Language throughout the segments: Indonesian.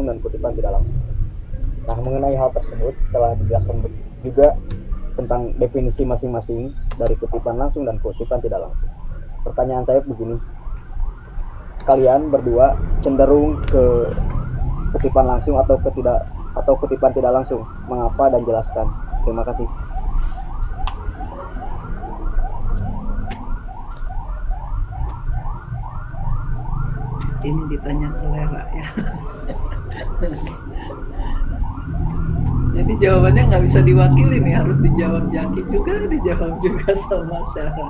dan kutipan tidak langsung. Nah, mengenai hal tersebut telah dijelaskan juga tentang definisi masing-masing dari kutipan langsung dan kutipan tidak langsung. Pertanyaan saya begini, kalian berdua cenderung ke kutipan langsung atau kutipan tidak langsung? Mengapa dan jelaskan. Terima kasih. Ini ditanya selera ya. Jadi jawabannya nggak bisa diwakili nih, harus dijawab Jaki juga, dijawab juga sama Syara. Ya.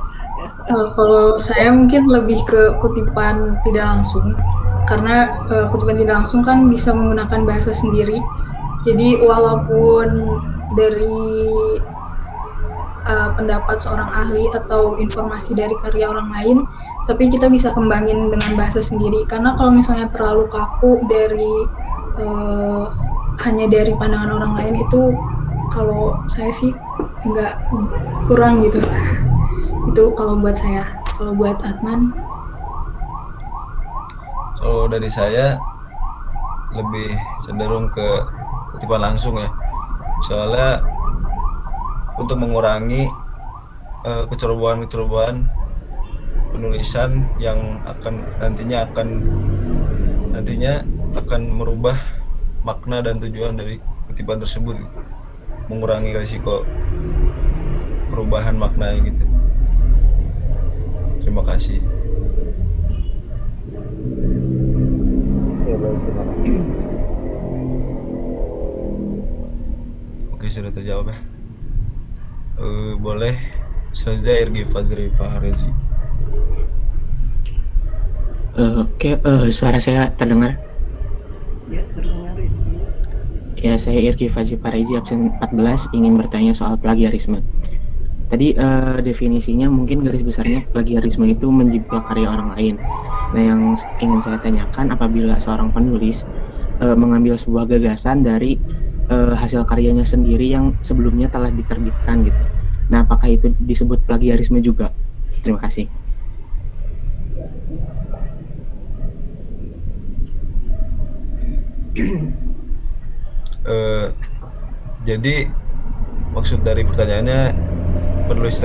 Kalau saya mungkin lebih ke kutipan tidak langsung, karena kutipan tidak langsung kan bisa menggunakan bahasa sendiri. Jadi walaupun dari pendapat seorang ahli atau informasi dari karya orang lain, tapi kita bisa kembangin dengan bahasa sendiri. Karena kalau misalnya terlalu kaku dari hanya dari pandangan orang lain, itu kalau saya sih nggak, kurang gitu. Itu kalau buat saya. Kalau buat Adnan? Kalau dari saya lebih cenderung ke kutipan langsung ya. Soalnya untuk mengurangi kecerobohan penulisan yang nantinya akan merubah makna dan tujuan dari kutipan tersebut, mengurangi risiko perubahan makna gitu. Terima kasih. Ya, baik, terima kasih. Oke, sudah terjawab ya. Boleh selanjutnya Irgi Fazri Fahrezi. Oke, suara saya terdengar? Ya, terdengar itu. Ya, saya Irgi Fazri Fahrezi, absen 14, ingin bertanya soal plagiarisme. Tadi definisinya mungkin garis besarnya plagiarisme itu menjiplak karya orang lain. Nah, yang ingin saya tanyakan, apabila seorang penulis mengambil sebuah gagasan dari hasil karyanya sendiri yang sebelumnya telah diterbitkan gitu. Nah, apakah itu disebut plagiarisme juga? Terima kasih. Jadi maksud dari pertanyaannya, penulis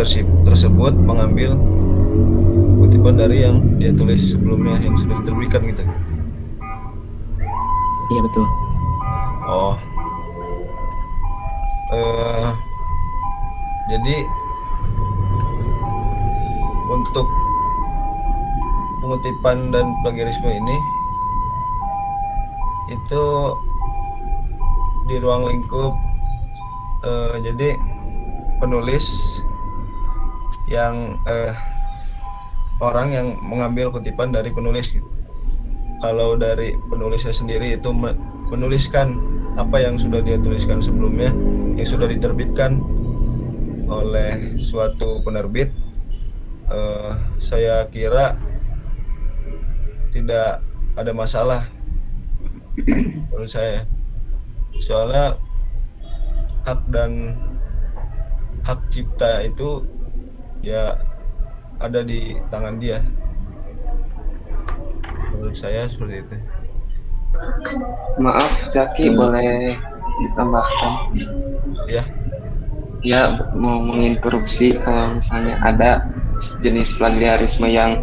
tersebut mengambil kutipan dari yang dia tulis sebelumnya yang sudah diterbitkan gitu. Iya, betul. Oh, jadi untuk pengutipan dan plagiarisme ini itu di ruang lingkup jadi penulis yang orang yang mengambil kutipan dari penulis gitu. Kalau dari penulisnya sendiri itu menuliskan apa yang sudah dia tuliskan sebelumnya yang sudah diterbitkan oleh suatu penerbit, saya kira tidak ada masalah menurut saya. Soalnya hak cipta itu ya ada di tangan dia. Menurut saya seperti itu. Maaf, Zaki, boleh ditambahkan? Ya. Ya, mau menginterupsi kalau misalnya ada jenis plagiarisme yang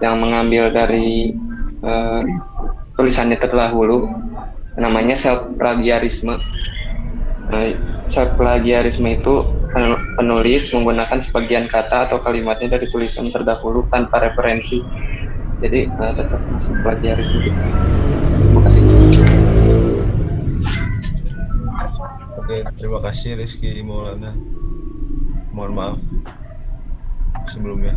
mengambil dari tulisannya terdahulu, namanya self plagiarisme. Self plagiarisme itu penulis menggunakan sebagian kata atau kalimatnya dari tulisan terdahulu tanpa referensi. Jadi tetap masuk plagiarisme. Terima kasih. Oke, terima kasih Rizky Maulana. Mohon maaf sebelumnya.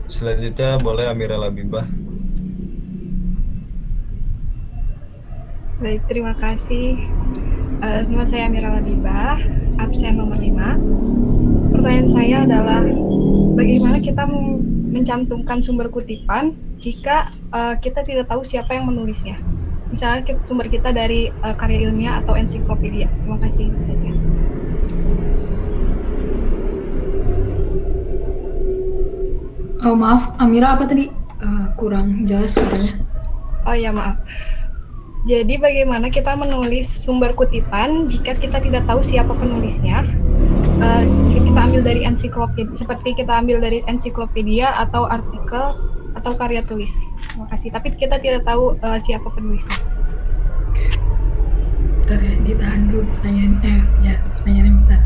Selanjutnya boleh Amira Labibah. Baik, terima kasih. Nama saya Amira Labibah, absen nomor 5. Pertanyaan saya adalah, bagaimana kita mencantumkan sumber kutipan jika kita tidak tahu siapa yang menulisnya? Misalnya sumber kita dari karya ilmiah atau ensiklopedia. Terima kasih, itu saja. Oh maaf, Amira apa tadi? Kurang jelas suaranya. Oh ya, maaf. Jadi bagaimana kita menulis sumber kutipan jika kita tidak tahu siapa penulisnya? Kita ambil dari ensiklopedia, seperti kita ambil dari ensiklopedia atau artikel atau karya tulis. Terima kasih. Tapi kita tidak tahu siapa penulisnya. Bentar ya, ditahan dulu pertanyaannya bentar.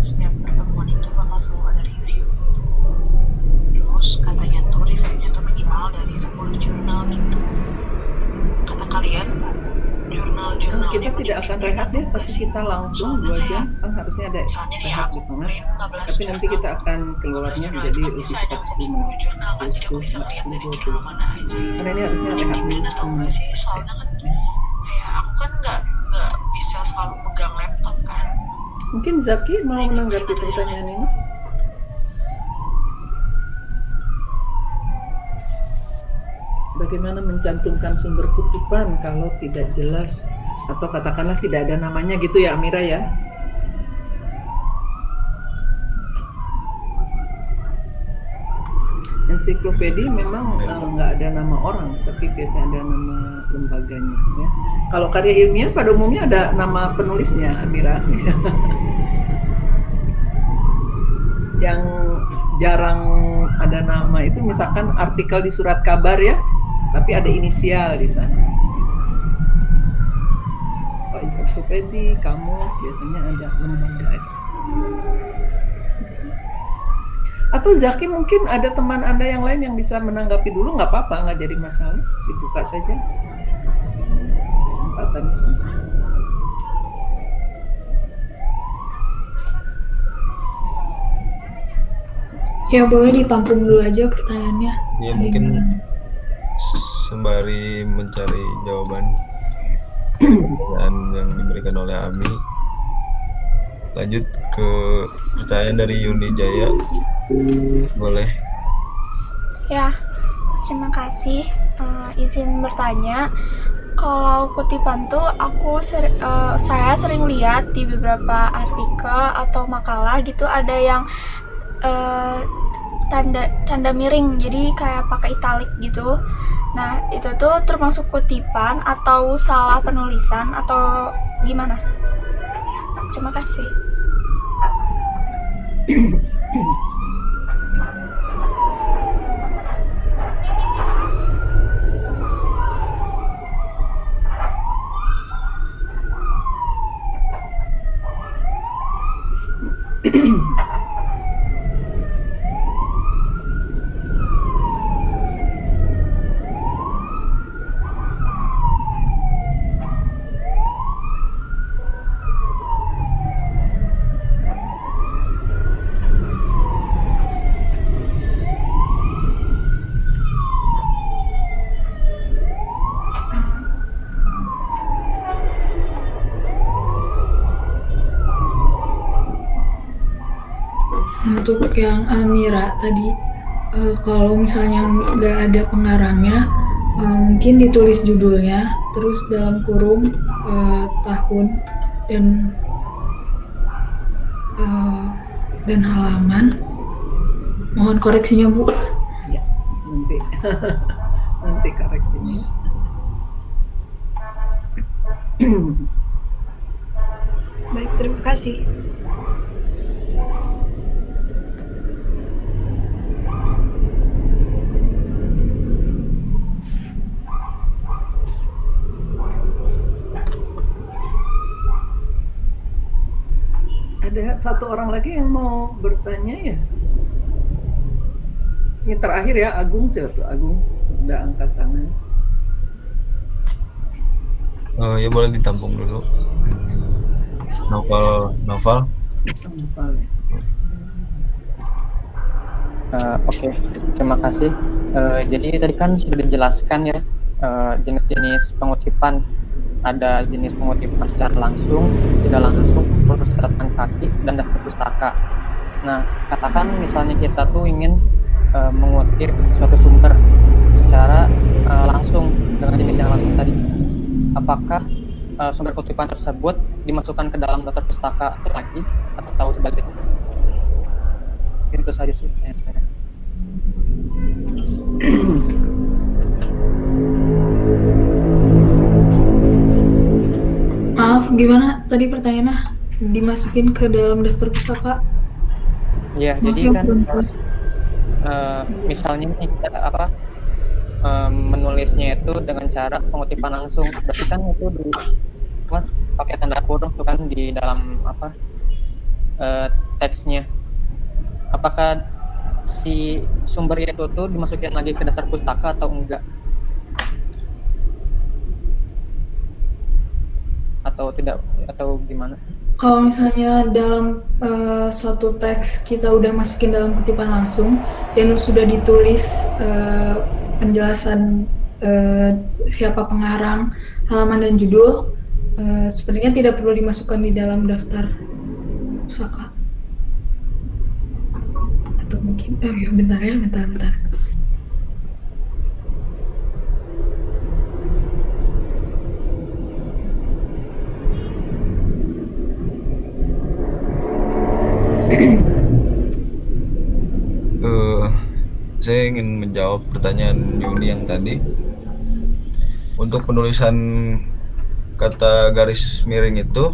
Setiap pertemuan itu bakal selalu ada review. Terus katanya tuh reviewnya tuh minimal dari 10 jurnal gitu. Kata kalian jurnal-jurnal Kita tidak akan rehat ya, tapi kita langsung 2 jam, kan harusnya ada misalnya nih rehat aku di tengah. print 15 Tapi nanti kita akan keluarnya menjadi tapi lebih saya cepat ada 10 10 menit. jurnal kan, jadi aku 10, bisa lihat dari 20. jurnal mana aja. Karena ini harusnya Ini rehat dulu print atau 10 enggak menit. sih? Soalnya kan kayak aku kan nggak bisa selalu pegang laptop kan. Mungkin Zaki mau menanggapi pertanyaan ini? Bagaimana mencantumkan sumber kutipan kalau tidak jelas atau katakanlah tidak ada namanya gitu ya, Amira ya? Ensiklopedia memang nggak ada nama orang, tapi biasanya ada nama lembaganya. Ya. Kalau karya ilmiah pada umumnya ada nama penulisnya, Amira. Yang jarang ada nama itu misalkan artikel di surat kabar ya, tapi ada inisial di sana. Kalau ensiklopedia, kamus biasanya ada lembaga itu. Atau Zaki mungkin ada teman Anda yang lain yang bisa menanggapi dulu, nggak apa-apa, nggak jadi masalah, dibuka saja kesempatan itu. Ya boleh ditampung dulu aja pertanyaannya. Ya Ada mungkin yang- sembari mencari jawaban pertanyaan yang diberikan oleh Ami, lanjut ke pertanyaan dari Yuni Jaya. Boleh. Ya, terima kasih. Izin bertanya, kalau kutipan tuh saya sering lihat di beberapa artikel atau makalah gitu ada yang tanda miring, jadi kayak pakai italik gitu. Nah, itu tuh termasuk kutipan atau salah penulisan atau gimana? Ya, terima kasih. Untuk yang Amira tadi, kalau misalnya nggak ada pengarangnya, mungkin ditulis judulnya, terus dalam kurung tahun dan halaman. Mohon koreksinya Bu. Ya, nanti nanti koreksinya. Baik, terima kasih. Ada satu orang lagi yang mau bertanya ya? Ini terakhir ya, Agung siapa tuh? Agung udah angkat tangan. Ya boleh ditampung dulu. Novel. Oke, terima kasih. Jadi tadi kan sudah dijelaskan ya jenis-jenis pengutipan ada jenis pengutipan secara langsung, tidak langsung, catatan kaki, dan daftar pustaka. Nah, katakan misalnya kita tuh ingin mengutip suatu sumber secara langsung dengan jenis yang langsung tadi. Apakah sumber kutipan tersebut dimasukkan ke dalam daftar pustaka lagi atau sebaliknya? Itu saja sih yang saya. Maaf, gimana tadi pertanyaannya? Dimasukin ke dalam daftar pustaka? Ya, Maaf jadi ya, kan belum jelas. misalnya nih kita menulisnya itu dengan cara pengutipan langsung, berarti kan itu pakai tanda kurung tuh kan di dalam teksnya. Apakah si sumber itu tuh dimasukin lagi ke daftar pustaka atau enggak? Atau tidak, atau gimana? Kalau misalnya dalam suatu teks kita udah masukin dalam kutipan langsung dan sudah ditulis penjelasan siapa pengarang, halaman dan judul, sepertinya tidak perlu dimasukkan di dalam daftar pusaka. Atau mungkin, bentar. Saya ingin menjawab pertanyaan Yuni yang tadi. Untuk penulisan kata garis miring itu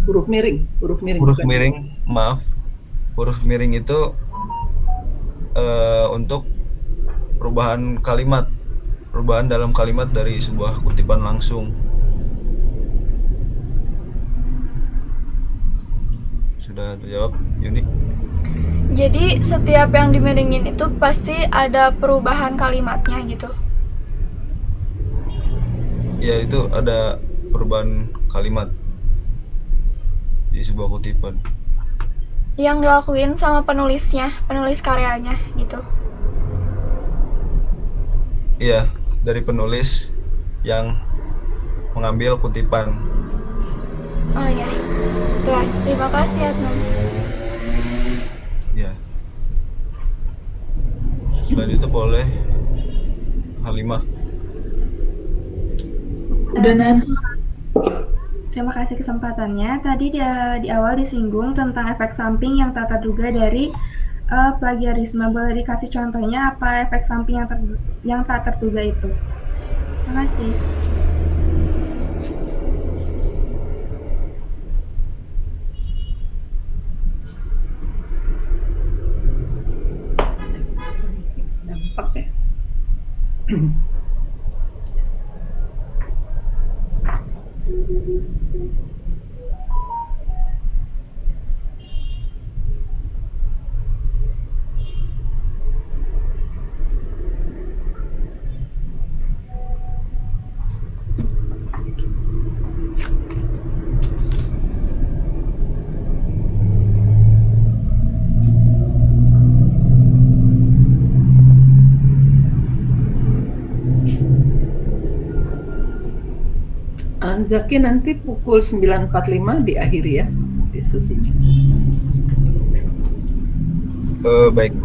Huruf miring huruf bukan? miring, maaf, huruf miring itu untuk perubahan dalam kalimat dari sebuah kutipan langsung. Sudah terjawab, Yuni? Jadi setiap yang dimiringin itu pasti ada perubahan kalimatnya gitu. Ya, itu ada perubahan kalimat di sebuah kutipan. Yang dilakuin sama penulisnya, penulis karyanya gitu. Iya, dari penulis yang mengambil kutipan. Oh ya, jelas. Terima kasih Adnan. Ya. Selain itu boleh Halimah. Udah nanti. Terima kasih kesempatannya. Tadi di awal disinggung tentang efek samping yang tak terduga dari plagiarisme. Boleh dikasih contohnya apa efek samping yang tak terduga itu? Terima kasih. Dampak ya. Zaki nanti pukul 9.45 diakhiri ya diskusinya. Baik.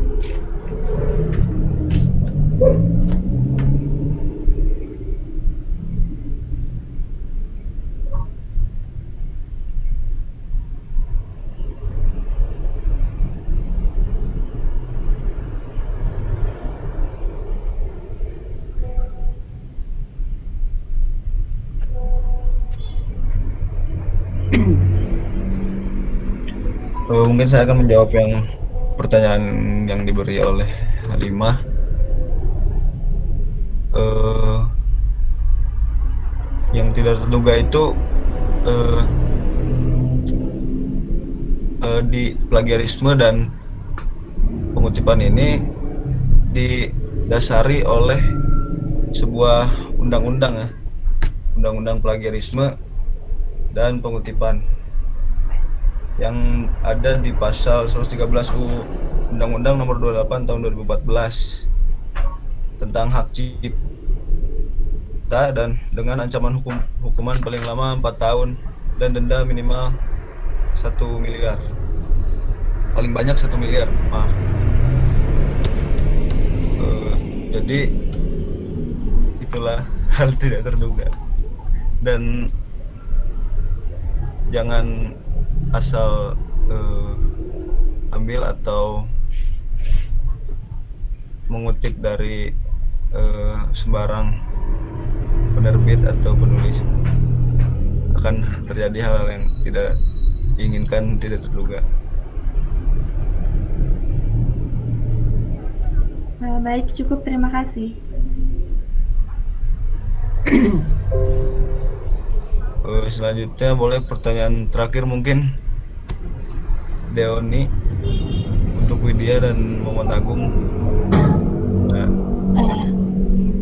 Mungkin saya akan menjawab yang pertanyaan yang diberi oleh Halimah. Yang tidak terduga itu di plagiarisme dan pengutipan ini didasari oleh sebuah undang-undang ya, undang-undang plagiarisme dan pengutipan yang ada di pasal 113 UU Undang-Undang Nomor 28 Tahun 2014 tentang hak cipta juta dan dengan ancaman hukuman paling lama 4 tahun dan denda minimal 1 miliar. Paling banyak 1 miliar, maaf. Jadi itulah hal tidak terduga. Dan jangan asal ambil atau mengutip dari sembarang penerbit atau penulis. Akan terjadi hal-hal yang tidak diinginkan, tidak terduga. Baik, cukup. Terima kasih. Selanjutnya boleh pertanyaan terakhir mungkin Deoni untuk Widya dan Muhammad Agung. Nah.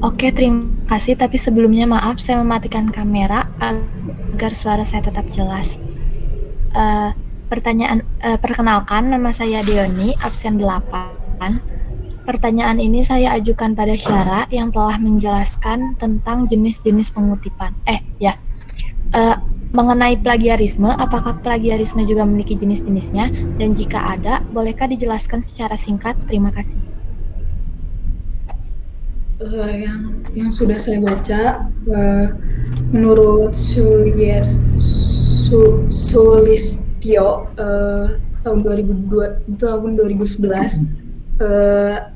Oke, terima kasih. Tapi sebelumnya maaf, saya mematikan kamera agar suara saya tetap jelas. Perkenalkan, nama saya Deoni, absen 8. Pertanyaan ini saya ajukan pada Syara yang telah menjelaskan tentang jenis-jenis pengutipan. Mengenai plagiarisme, apakah plagiarisme juga memiliki jenis-jenisnya? Dan jika ada, bolehkah dijelaskan secara singkat? Terima kasih. Yang sudah saya baca, menurut Sulistyo tahun 2011,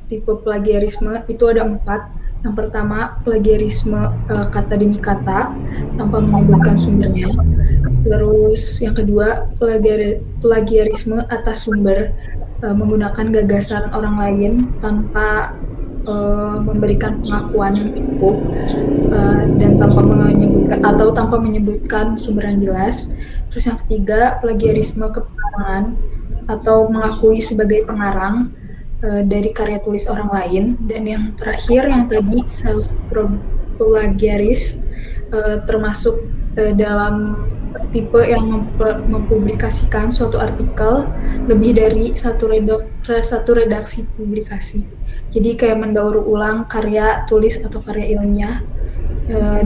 tipe plagiarisme itu ada 4. Yang pertama, plagiarisme kata demi kata tanpa menyebutkan sumbernya. Terus yang kedua, plagiarisme atas sumber menggunakan gagasan orang lain tanpa memberikan pengakuan yang cukup dan tanpa menyebutkan sumber yang jelas. Terus yang ketiga, plagiarisme kepengarangan atau mengakui sebagai pengarang dari karya tulis orang lain. Dan yang terakhir, yang tadi self plagiaris, termasuk dalam tipe yang mempublikasikan suatu artikel lebih dari satu redaksi publikasi. Jadi kayak mendaur ulang karya tulis atau karya ilmiah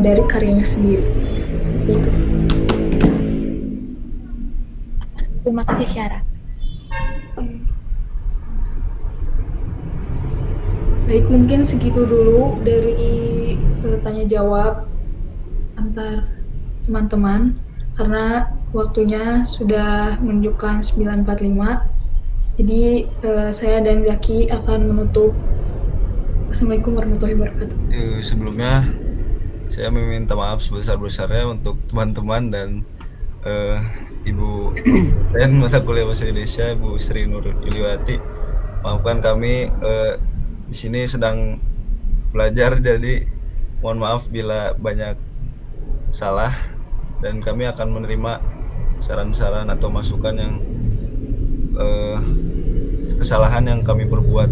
dari karyanya sendiri. Gitu. Terima kasih, Syara. Baik, mungkin segitu dulu dari tanya jawab antar teman-teman karena waktunya sudah menunjukkan 9.45. Jadi saya dan Zaki akan menutup. Assalamualaikum warahmatullahi wabarakatuh. Sebelumnya saya meminta maaf sebesar-besarnya untuk teman-teman dan Ibu dan mata kuliah bahasa Indonesia Ibu Sri Nur Yuliwati. Maafkan kami di sini sedang belajar, jadi mohon maaf bila banyak salah, dan kami akan menerima saran-saran atau masukan yang kesalahan yang kami perbuat.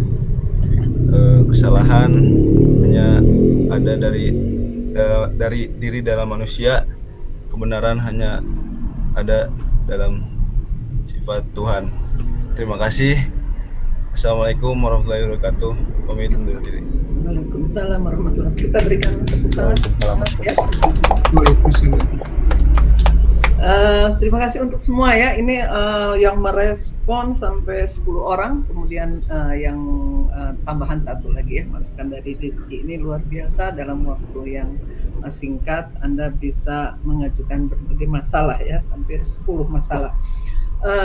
Kesalahan hanya ada dari diri dalam manusia, kebenaran hanya ada dalam sifat Tuhan. Terima kasih. Assalamualaikum warahmatullahi wabarakatuh. Pamit undur diri. Waalaikumsalam warahmatullahi wabarakatuh. Kita berikan tepuk tangan. Selamat ya. Terima kasih untuk semua ya. Ini yang merespon sampai 10 orang, kemudian yang tambahan 1 lagi ya, masukan dari Rizky. Ini luar biasa, dalam waktu yang singkat Anda bisa mengajukan berbagai masalah ya, hampir 10 masalah.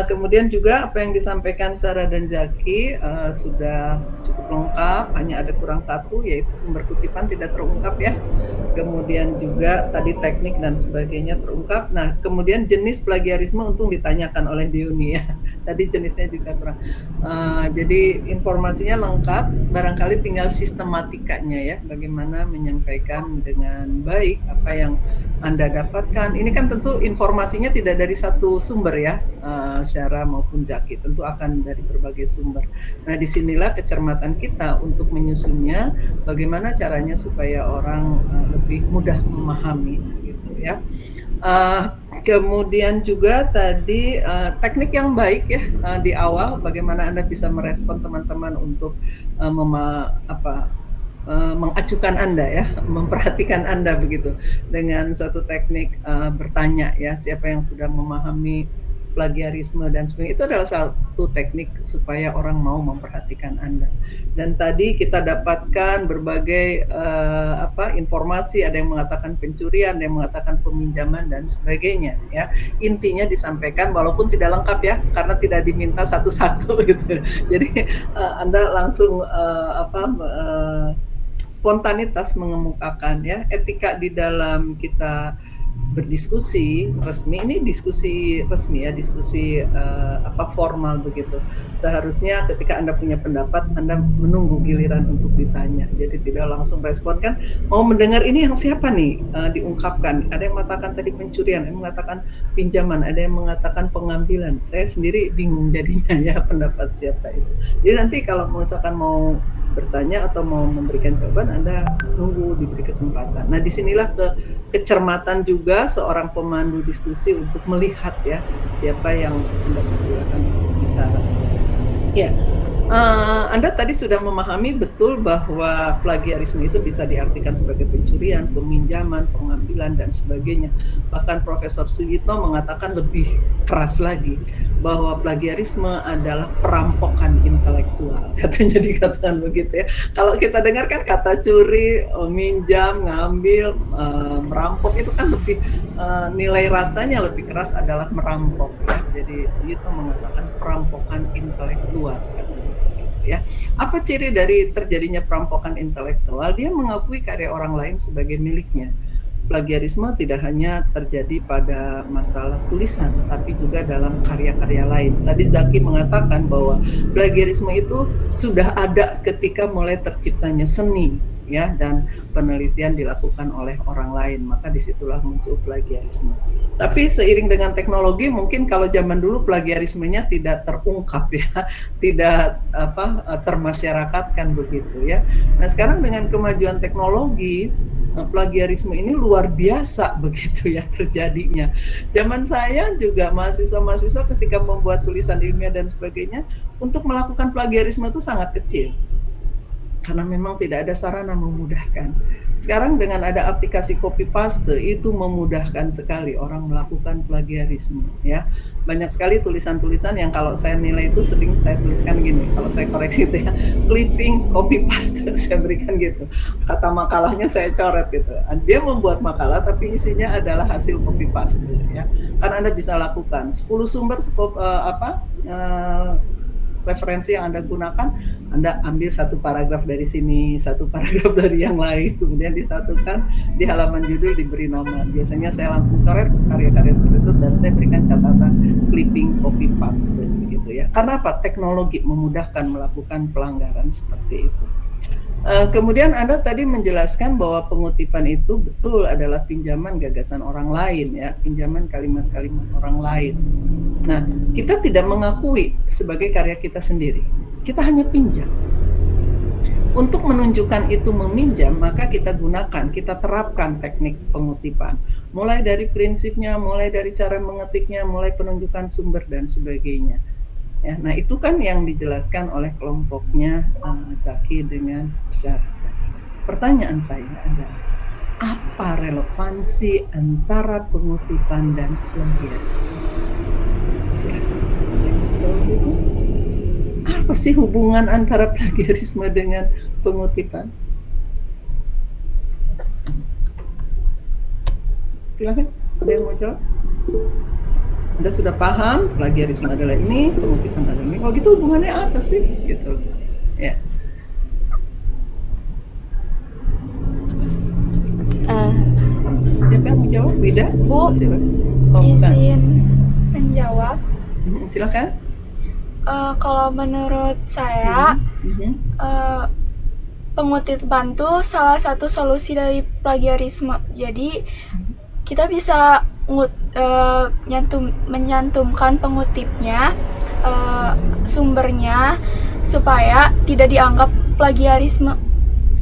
Kemudian juga apa yang disampaikan Sarah dan Zaki sudah cukup lengkap, hanya ada kurang 1, yaitu sumber kutipan tidak terungkap ya. Kemudian juga tadi teknik dan sebagainya terungkap. Nah, kemudian jenis plagiarisme untung ditanyakan oleh Deoni ya. Tadi jenisnya juga kurang. Jadi informasinya lengkap, barangkali tinggal sistematikanya ya, bagaimana menyampaikan dengan baik apa yang Anda dapatkan. Ini kan tentu informasinya tidak dari satu sumber ya, Syara maupun Zaki, tentu akan dari berbagai sumber. Nah, disinilah kecermatan kita untuk menyusunnya, bagaimana caranya supaya orang lebih mudah memahami gitu ya. Kemudian juga tadi teknik yang baik ya di awal, bagaimana Anda bisa merespon teman-teman untuk mengacukan Anda ya, memperhatikan Anda begitu dengan satu teknik bertanya ya, siapa yang sudah memahami plagiarisme dan sebagainya. Itu adalah satu teknik supaya orang mau memperhatikan Anda. Dan tadi kita dapatkan berbagai informasi, ada yang mengatakan pencurian, ada yang mengatakan peminjaman dan sebagainya ya. Intinya disampaikan walaupun tidak lengkap ya, karena tidak diminta satu-satu gitu. Jadi Anda langsung spontanitas mengemukakan ya, etika di dalam kita berdiskusi resmi. Ini diskusi resmi ya, diskusi formal begitu. Seharusnya ketika Anda punya pendapat, Anda menunggu giliran untuk ditanya. Jadi tidak langsung respon, kan mau mendengar ini yang siapa nih diungkapkan. Ada yang mengatakan tadi pencurian, ada yang mengatakan pinjaman, ada yang mengatakan pengambilan. Saya sendiri bingung jadinya ya pendapat siapa itu. Jadi nanti kalau misalkan mau bertanya atau mau memberikan jawaban, Anda nunggu diberi kesempatan. Nah, disinilah kecermatan juga seorang pemandu diskusi untuk melihat ya siapa yang Anda persilakan bicara. Ya, Anda tadi sudah memahami betul bahwa plagiarisme itu bisa diartikan sebagai pencurian, peminjaman, pengambilan dan sebagainya. Bahkan Profesor Suyitno mengatakan lebih keras lagi bahwa plagiarisme adalah perampokan intelektual, katanya dikatakan begitu ya. Kalau kita dengar kan kata curi, minjam, ngambil, merampok itu kan lebih nilai rasanya lebih keras adalah merampok ya. Jadi Suyitno mengatakan perampokan intelektual. Ya, apa ciri dari terjadinya perampokan intelektual? Dia mengakui karya orang lain sebagai miliknya. Plagiarisme tidak hanya terjadi pada masalah tulisan, tapi juga dalam karya-karya lain. Tadi Zaki mengatakan bahwa plagiarisme itu sudah ada ketika mulai terciptanya seni, ya, dan penelitian dilakukan oleh orang lain, maka disitulah muncul plagiarisme. Tapi seiring dengan teknologi, mungkin kalau zaman dulu plagiarismenya tidak terungkap ya, tidak termasyarakatkan begitu ya. Nah sekarang dengan kemajuan teknologi, plagiarisme ini luar biasa begitu ya terjadinya. Zaman saya juga mahasiswa-mahasiswa ketika membuat tulisan ilmiah dan sebagainya, untuk melakukan plagiarisme itu sangat kecil. Karena memang tidak ada sarana memudahkan. Sekarang dengan ada aplikasi copy paste itu memudahkan sekali orang melakukan plagiarisme ya. Banyak sekali tulisan-tulisan yang kalau saya nilai itu sering saya tuliskan gini, kalau saya koreksi itu ya, clipping copy paste saya berikan gitu. Kata makalahnya saya coret gitu. Dia membuat makalah tapi isinya adalah hasil copy paste ya. Karena Anda bisa lakukan 10 sumber referensi yang Anda gunakan, Anda ambil satu paragraf dari sini, satu paragraf dari yang lain, kemudian disatukan di halaman judul diberi nama. Biasanya saya langsung coret karya-karya seperti itu dan saya berikan catatan clipping copy paste begitu ya. Karena apa? Teknologi memudahkan melakukan pelanggaran seperti itu. Kemudian Anda tadi menjelaskan bahwa pengutipan itu betul adalah pinjaman gagasan orang lain ya, pinjaman kalimat-kalimat orang lain. Nah, kita tidak mengakui sebagai karya kita sendiri. Kita hanya pinjam. Untuk menunjukkan itu meminjam, maka kita gunakan, kita terapkan teknik pengutipan. Mulai dari prinsipnya, mulai dari cara mengetiknya, mulai penunjukan sumber dan sebagainya. Ya, nah itu kan yang dijelaskan oleh kelompoknya Zaki dengan syarat. Pertanyaan saya adalah, apa relevansi antara pengutipan dan plagiarisme? Apa sih hubungan antara plagiarisme dengan pengutipan? Silakan, ada yang mau jawab? Anda sudah paham plagiarisme adalah ini, pengutipan adalah ini. Oh gitu hubungannya apa sih? Gitu. Ya. Siapa yang menjawab? Wida? Bu, oh, izin menjawab. Silakan. Kalau menurut saya, pengutipan itu salah satu solusi dari plagiarisme. Jadi kita bisa menyantumkan pengutipnya, sumbernya, supaya tidak dianggap plagiarisme.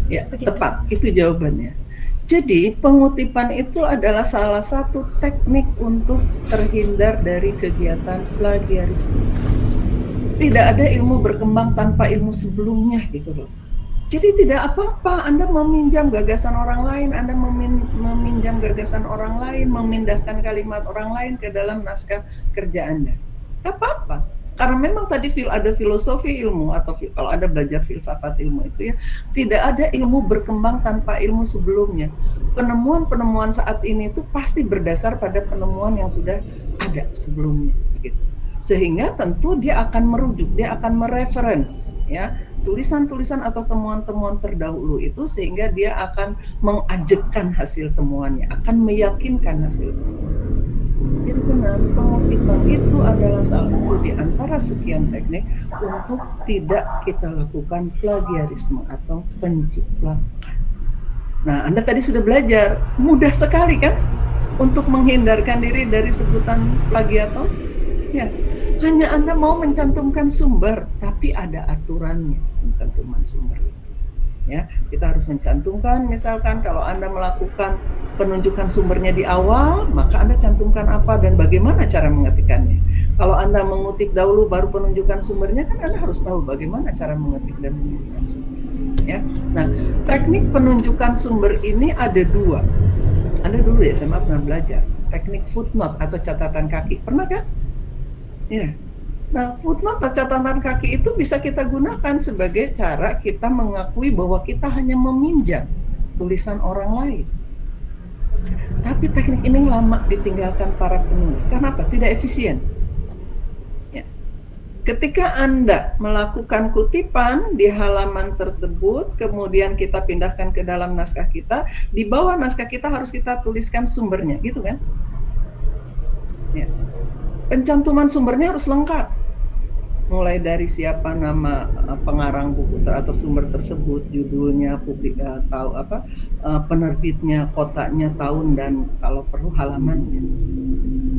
Ya, begitu. Tepat, itu jawabannya. Jadi pengutipan itu adalah salah satu teknik untuk terhindar dari kegiatan plagiarisme. Tidak ada ilmu berkembang tanpa ilmu sebelumnya gitu loh. Jadi tidak apa-apa Anda meminjam gagasan orang lain, Anda meminjam gagasan orang lain, memindahkan kalimat orang lain ke dalam naskah kerja Anda. Gak apa-apa. Karena memang tadi ada filosofi ilmu atau kalau ada belajar filsafat ilmu itu ya, tidak ada ilmu berkembang tanpa ilmu sebelumnya. Penemuan-penemuan saat ini itu pasti berdasar pada penemuan yang sudah ada sebelumnya, gitu. Sehingga tentu dia akan merujuk, dia akan mereference ya tulisan-tulisan atau temuan-temuan terdahulu itu, sehingga dia akan mengajekkan hasil temuannya, akan meyakinkan hasil temuannya. Jadi benar, pengutipan itu adalah salah satu di antara sekian teknik untuk tidak kita lakukan plagiarisme atau penciplakan. Nah, Anda tadi sudah belajar, mudah sekali kan untuk menghindarkan diri dari sebutan plagiator? Ya, hanya Anda mau mencantumkan sumber, tapi ada aturannya pencantuman sumber. Ya, kita harus mencantumkan, misalkan kalau Anda melakukan penunjukan sumbernya di awal, maka Anda cantumkan apa dan bagaimana cara mengetikkannya. Kalau Anda mengutip dahulu baru penunjukan sumbernya, kan Anda harus tahu bagaimana cara mengetik dan menunjukkan sumber. Ya, nah teknik penunjukan sumber ini ada dua. Anda dulu ya, saya pernah belajar teknik footnote atau catatan kaki, pernah kan? Ya. Nah, footnote atau catatan kaki itu bisa kita gunakan sebagai cara kita mengakui bahwa kita hanya meminjam tulisan orang lain. Tapi teknik ini lama ditinggalkan para penulis. Karena apa? Tidak efisien. Ya. Ketika Anda melakukan kutipan di halaman tersebut, kemudian kita pindahkan ke dalam naskah kita, di bawah naskah kita harus kita tuliskan sumbernya, gitu kan? Ya. Pencantuman sumbernya harus lengkap. Mulai dari siapa nama pengarang buku atau sumber tersebut, judulnya, penerbitnya, kotanya, tahun, dan kalau perlu halamannya.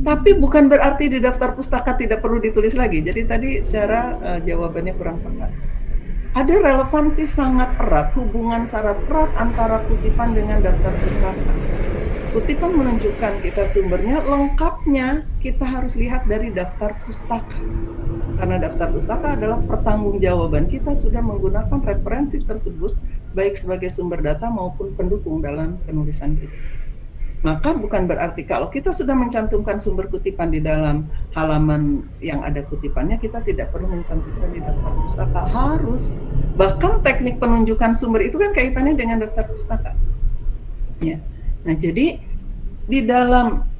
Tapi bukan berarti di daftar pustaka tidak perlu ditulis lagi. Jadi tadi secara jawabannya kurang tepat. Ada relevansi sangat erat, hubungan sangat erat antara kutipan dengan daftar pustaka. Kutipan menunjukkan kita sumbernya, lengkapnya kita harus lihat dari daftar pustaka. Karena daftar pustaka adalah pertanggungjawaban kita sudah menggunakan referensi tersebut baik sebagai sumber data maupun pendukung dalam penulisan kita. Maka bukan berarti kalau kita sudah mencantumkan sumber kutipan di dalam halaman yang ada kutipannya, kita tidak perlu mencantumkan di daftar pustaka. Harus. Bahkan teknik penunjukan sumber itu kan kaitannya dengan daftar pustaka. Ya. Nah, jadi di dalam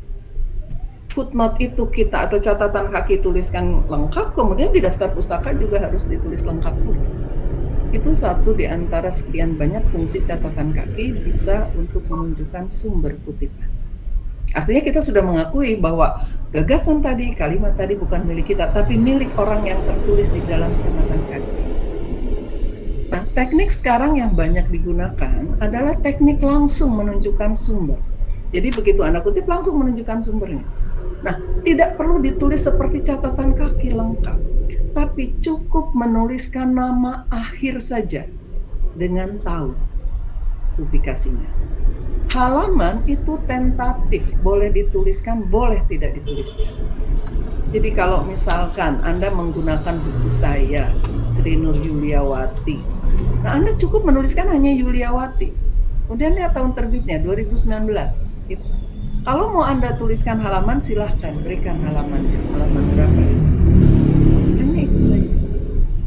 footnote itu kita atau catatan kaki tuliskan lengkap, kemudian di daftar pustaka juga harus ditulis lengkap pula. Itu satu di antara sekian banyak fungsi catatan kaki bisa untuk menunjukkan sumber kutipan. Artinya kita sudah mengakui bahwa gagasan tadi, kalimat tadi bukan milik kita, tapi milik orang yang tertulis di dalam catatan kaki. Nah, teknik sekarang yang banyak digunakan adalah teknik langsung menunjukkan sumber. Jadi begitu Anda kutip langsung menunjukkan sumbernya. Nah, tidak perlu ditulis seperti catatan kaki lengkap, tapi cukup menuliskan nama akhir saja dengan tahun publikasinya. Halaman itu tentatif, boleh dituliskan, boleh tidak dituliskan. Jadi kalau misalkan Anda menggunakan buku saya, Sri Nur Yuliawati, nah Anda cukup menuliskan hanya Yuliawati. Kemudian lihat tahun terbitnya, 2019. Gitu. Kalau mau Anda tuliskan halaman, silahkan berikan halamannya, halaman berapa. Hanya itu saja.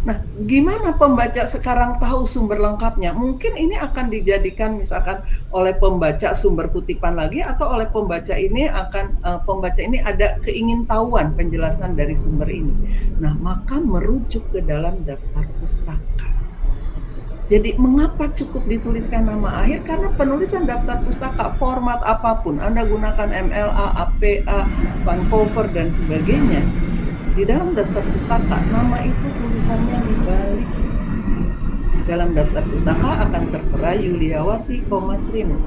Nah, gimana pembaca sekarang tahu sumber lengkapnya? Mungkin ini akan dijadikan misalkan oleh pembaca sumber kutipan lagi, atau oleh pembaca ini ada keingintahuan penjelasan dari sumber ini. Nah, maka merujuk ke dalam daftar pustaka. Jadi mengapa cukup dituliskan nama akhir? Karena penulisan daftar pustaka format apapun, Anda gunakan MLA, APA, Vancouver dan sebagainya, di dalam daftar pustaka nama itu tulisannya dibalik. Dalam daftar pustaka akan tertera Yuliawati, Sri Nur.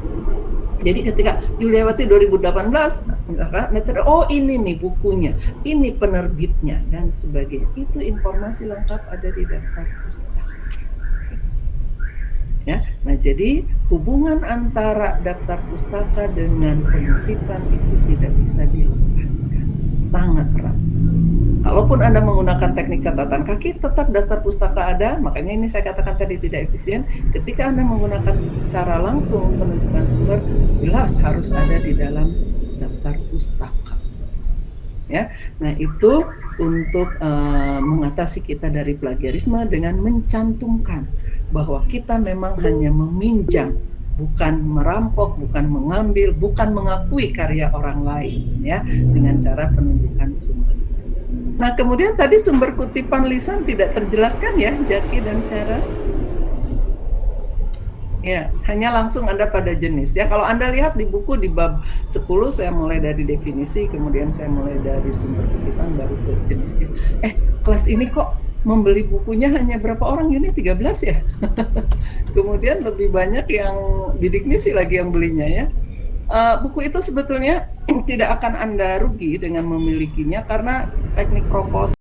Jadi ketika Yuliawati 2018, oh ini nih bukunya, ini penerbitnya dan sebagainya. Itu informasi lengkap ada di daftar pustaka. Ya, nah jadi hubungan antara daftar pustaka dengan pengutipan itu tidak bisa dilepaskan, sangat erat. Kalaupun Anda menggunakan teknik catatan kaki, tetap daftar pustaka ada. Makanya ini saya katakan tadi tidak efisien. Ketika Anda menggunakan cara langsung penunjukan sumber, jelas harus ada di dalam daftar pustaka. Ya, nah itu untuk mengatasi kita dari plagiarisme dengan mencantumkan bahwa kita memang hanya meminjam, bukan merampok, bukan mengambil, bukan mengakui karya orang lain, ya, dengan cara penunjukan sumber. Nah, kemudian tadi sumber kutipan lisan tidak terjelaskan ya, Jaki dan Syara. Ya, hanya langsung Anda pada jenis ya. Kalau Anda lihat di buku di bab 10 saya mulai dari definisi, kemudian saya mulai dari sumber kutipan baru ke jenisnya. Kelas ini kok membeli bukunya hanya berapa orang? Unit 13 ya. Kemudian lebih banyak yang bidik misi lagi yang belinya ya. Buku itu sebetulnya tidak akan Anda rugi dengan memilikinya karena teknik proposal